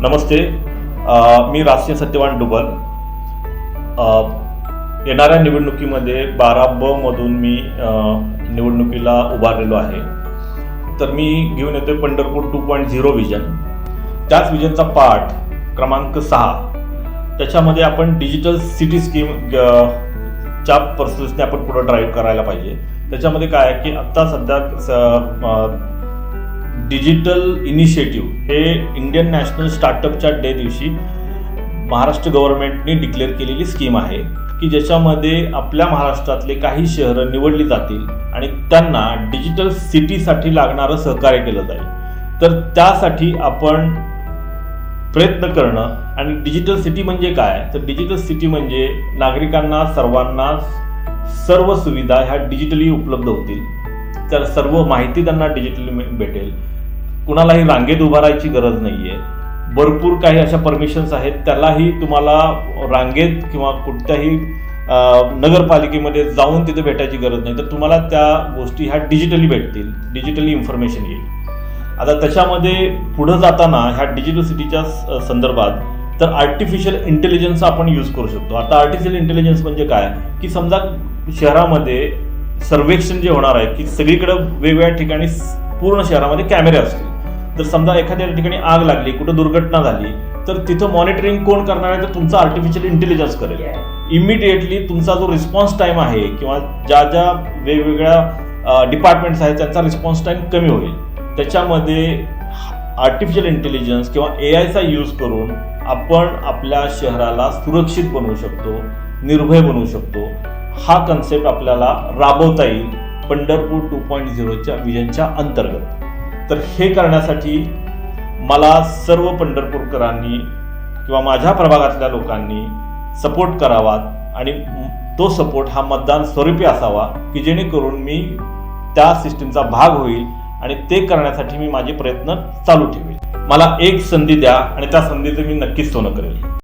नमस्ते. मी राष्ट्रीय सत्यवान डुबल. येणाऱ्या निवडणुकीमध्ये 12ब मधून मी निवडणुकीला उभारलेलो आहे. तर मी घेऊन येतोय पंढरपूर 2.0 विजन. त्याच विजनचा पार्ट क्रमांक 6 त्याच्यामध्ये आपण डिजिटल सिटी स्कीम च्या पर्स्पेक्टिव्हने आपण पुढे ड्राईव्ह करायला पाहिजे. त्याच्यामध्ये काय आहे की आत्ता सध्या डिजिटल इनिशिएटिव्ह हे इंडियन नॅशनल स्टार्टअपच्या डे दिवशी महाराष्ट्र गव्हर्नमेंटने डिक्लेअर केलेली स्कीम आहे की ज्याच्यामध्ये आपल्या महाराष्ट्रातले काही शहरं निवडली जातील आणि त्यांना डिजिटल सिटीसाठी लागणारं सहकार्य केलं जाईल. तर त्यासाठी आपण प्रयत्न करणं. आणि डिजिटल सिटी म्हणजे काय, तर डिजिटल सिटी म्हणजे नागरिकांना सर्वांना सर्व सुविधा ह्या डिजिटली उपलब्ध होतील. तर सर्व माहिती त्यांना डिजिटली भेटेल. कुणालाही रांगेत उभा राहायची गरज नाही आहे. भरपूर काही अशा परमिशन्स आहेत, त्यालाही तुम्हाला रांगेत किंवा कुठल्याही नगरपालिकेमध्ये जाऊन तिथे भेटायची गरज नाही. तर तुम्हाला त्या गोष्टी ह्या डिजिटली भेटतील, डिजिटली इन्फॉर्मेशन येईल. आता त्याच्यामध्ये पुढं जाताना ह्या डिजिटल सिटीच्या संदर्भात तर आर्टिफिशियल इंटेलिजन्स आपण यूज करू शकतो. आता आर्टिफिशियल इंटेलिजन्स म्हणजे काय की समजा शहरामध्ये सर्वेक्षण जे होणार आहे की सगळीकडे वेगवेगळ्या ठिकाणी पूर्ण शहरामध्ये कॅमेरे असतील. तर समजा एखाद्या ठिकाणी आग लागली, कुठं दुर्घटना झाली, तर तिथं मॉनिटरिंग कोण करणार आहे, तर तुमचा आर्टिफिशियल इंटेलिजन्स करेल. इमिडिएटली तुमचा जो रिस्पॉन्स टाईम आहे किंवा ज्या वेगवेगळ्या डिपार्टमेंट्स आहेत त्यांचा रिस्पॉन्स टाईम कमी होईल. त्याच्यामध्ये आर्टिफिशियल इंटेलिजन्स किंवा AIचा यूज करून आपण आपल्या शहराला सुरक्षित बनवू शकतो, निर्भय बनवू शकतो. हा कन्सेप्ट आपल्याला राबवता येईल पंढरपूर 2.0च्या विजनच्या अंतर्गत. तर हे करण्यासाठी मला सर्व पंढरपूरकरांनी किंवा माझ्या प्रभागातल्या लोकांनी सपोर्ट करावा आणि तो सपोर्ट हा मतदान स्वरूपी असावा की जेणेकरून मी त्या सिस्टीमचा भाग होईल आणि ते करण्यासाठी मी माझे प्रयत्न चालू ठेवेल. मला एक संधी द्या आणि त्या संधीचं मी नक्कीच सोनं करेल.